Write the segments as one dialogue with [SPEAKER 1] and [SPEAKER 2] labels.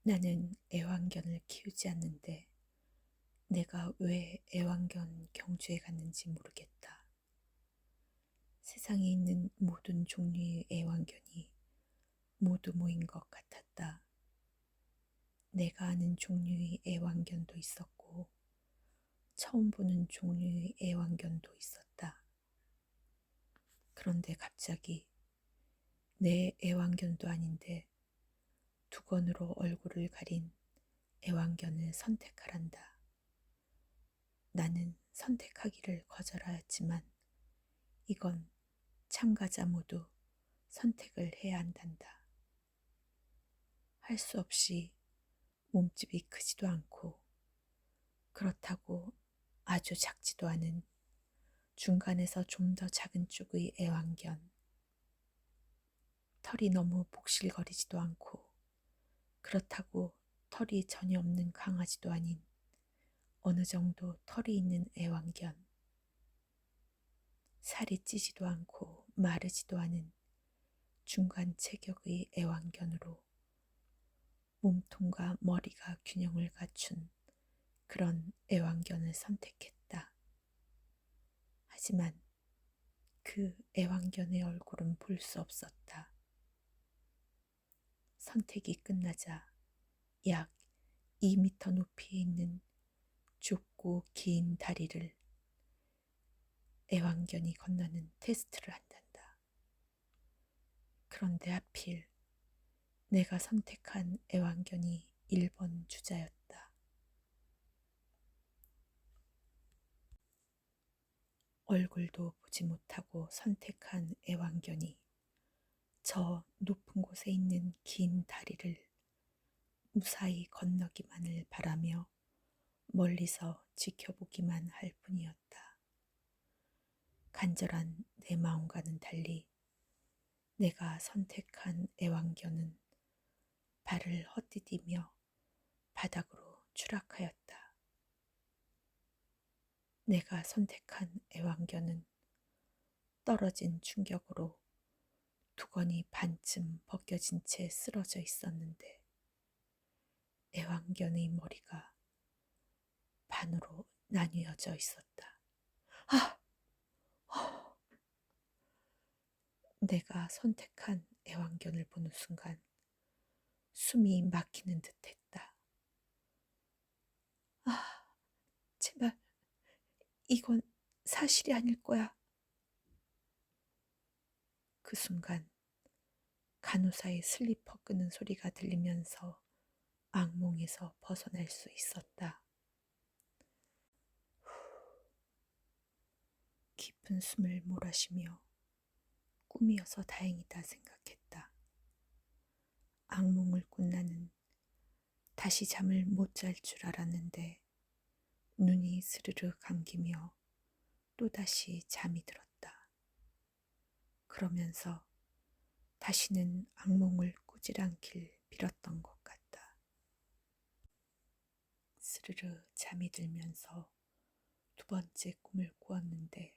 [SPEAKER 1] 나는 애완견을 키우지 않는데 내가 왜 애완견 경주에 갔는지 모르겠다. 세상에 있는 모든 종류의 애완견이 모두 모인 것 같았다. 내가 아는 종류의 애완견도 있었고 처음 보는 종류의 애완견도 있었다. 그런데 갑자기 내 애완견도 아닌데 두건으로 얼굴을 가린 애완견을 선택하란다. 나는 선택하기를 거절하였지만 이건 참가자 모두 선택을 해야 한단다. 할 수 없이 몸집이 크지도 않고 그렇다고 아주 작지도 않은 중간에서 좀 더 작은 쪽의 애완견. 털이 너무 복실거리지도 않고 그렇다고 털이 전혀 없는 강아지도 아닌 어느 정도 털이 있는 애완견. 살이 찌지도 않고 마르지도 않은 중간 체격의 애완견으로 몸통과 머리가 균형을 갖춘 그런 애완견을 선택했다. 하지만 그 애완견의 얼굴은 볼 수 없었다. 선택이 끝나자 약 2미터 높이에 있는 좁고 긴 다리를 애완견이 건너는 테스트를 한단다. 그런데 하필 내가 선택한 애완견이 1번 주자였다. 얼굴도 보지 못하고 선택한 애완견이 저 높은 곳에 있는 긴 다리를 무사히 건너기만을 바라며 멀리서 지켜보기만 할 뿐이었다. 간절한 내 마음과는 달리 내가 선택한 애완견은 발을 헛디디며 바닥으로 추락하였다. 내가 선택한 애완견은 떨어진 충격으로 두건이 반쯤 벗겨진 채 쓰러져 있었는데 애완견의 머리가 반으로 나뉘어져 있었다. 아! 내가 선택한 애완견을 보는 순간 숨이 막히는 듯 했다. 아, 제발 이건 사실이 아닐 거야. 그 순간 간호사의 슬리퍼 끄는 소리가 들리면서 악몽에서 벗어날 수 있었다. 깊은 숨을 몰아쉬며 꿈이어서 다행이다 생각했다. 악몽을 꾼 나는 다시 잠을 못 잘 줄 알았는데 눈이 스르르 감기며 또다시 잠이 들었다. 그러면서 다시는 악몽을 꾸질 않길 빌었던 것 같다. 스르르 잠이 들면서 두 번째 꿈을 꾸었는데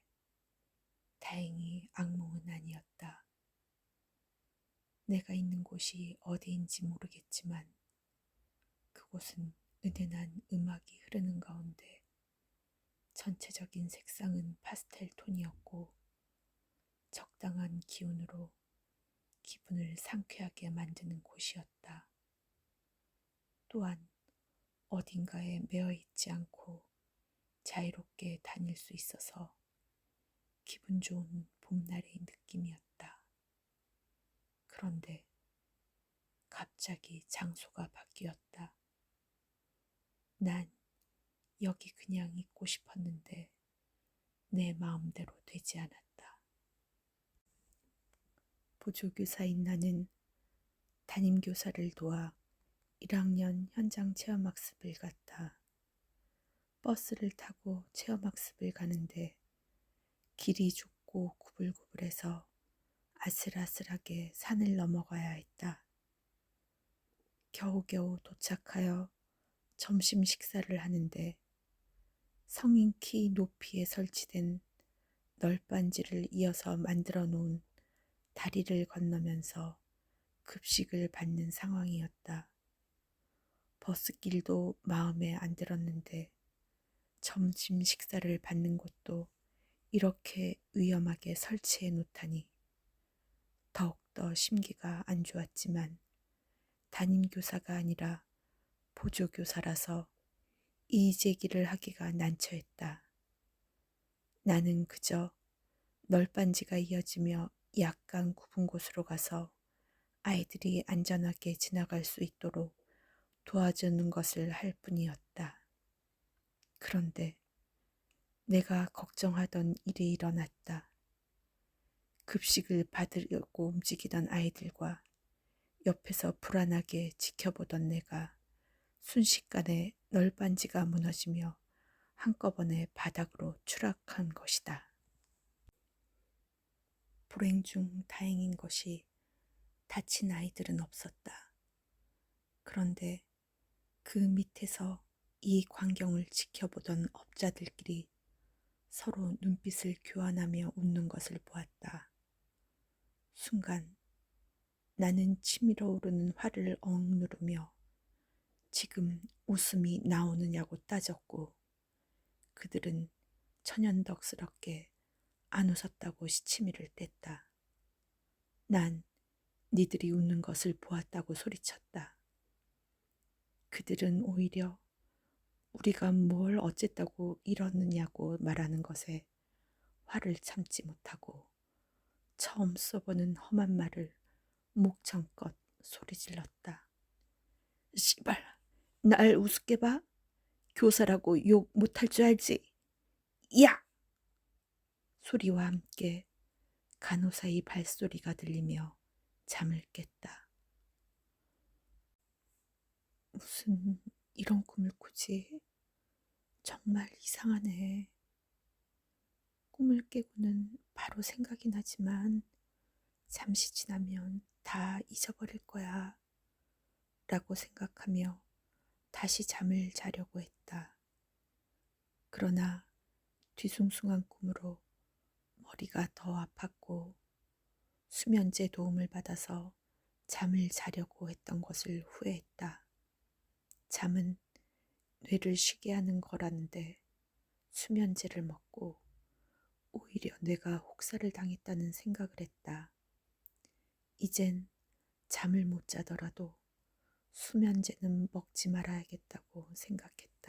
[SPEAKER 1] 다행히 악몽은 아니었다. 내가 있는 곳이 어디인지 모르겠지만 그곳은 은은한 음악이 흐르는 가운데 전체적인 색상은 파스텔 톤이었고 적당한 기온으로 기분을 상쾌하게 만드는 곳이었다. 또한 어딘가에 매여 있지 않고 자유롭게 다닐 수 있어서 기분 좋은 봄날의 느낌이었다. 그런데 갑자기 장소가 바뀌었다. 난 여기 그냥 있고 싶었는데 내 마음대로 되지 않았다. 보조교사인 나는 담임교사를 도와 1학년 현장 체험학습을 갔다. 버스를 타고 체험학습을 가는데 길이 좁고 구불구불해서 아슬아슬하게 산을 넘어가야 했다. 겨우겨우 도착하여 점심 식사를 하는데 성인 키 높이에 설치된 널빤지를 이어서 만들어 놓은 다리를 건너면서 급식을 받는 상황이었다. 버스길도 마음에 안 들었는데 점심 식사를 받는 곳도 이렇게 위험하게 설치해 놓다니 더욱더 심기가 안 좋았지만 담임교사가 아니라 보조교사라서 이의제기를 하기가 난처했다. 나는 그저 널빤지가 이어지며 약간 굽은 곳으로 가서 아이들이 안전하게 지나갈 수 있도록 도와주는 것을 할 뿐이었다. 그런데 내가 걱정하던 일이 일어났다. 급식을 받으려고 움직이던 아이들과 옆에서 불안하게 지켜보던 내가 순식간에 널빤지가 무너지며 한꺼번에 바닥으로 추락한 것이다. 불행 중 다행인 것이 다친 아이들은 없었다. 그런데 그 밑에서 이 광경을 지켜보던 업자들끼리 서로 눈빛을 교환하며 웃는 것을 보았다. 순간 나는 치밀어 오르는 화를 억누르며 지금 웃음이 나오느냐고 따졌고 그들은 천연덕스럽게 안 웃었다고 시치미를 뗐다. 난 니들이 웃는 것을 보았다고 소리쳤다. 그들은 오히려 우리가 뭘 어쨌다고 이러느냐고 말하는 것에 화를 참지 못하고 처음 써보는 험한 말을 목청껏 소리질렀다. 씨발, 날 우습게 봐? 교사라고 욕 못할 줄 알지? 야! 소리와 함께 간호사의 발소리가 들리며 잠을 깼다. 무슨 이런 꿈을 꾸지? 정말 이상하네. 꿈을 깨고는 바로 생각이 나지만 잠시 지나면 다 잊어버릴 거야 라고 생각하며 다시 잠을 자려고 했다. 그러나 뒤숭숭한 꿈으로 머리가 더 아팠고 수면제 도움을 받아서 잠을 자려고 했던 것을 후회했다. 잠은 뇌를 쉬게 하는 거라는데 수면제를 먹고 오히려 뇌가 혹사를 당했다는 생각을 했다. 이젠 잠을 못 자더라도 수면제는 먹지 말아야겠다고 생각했다.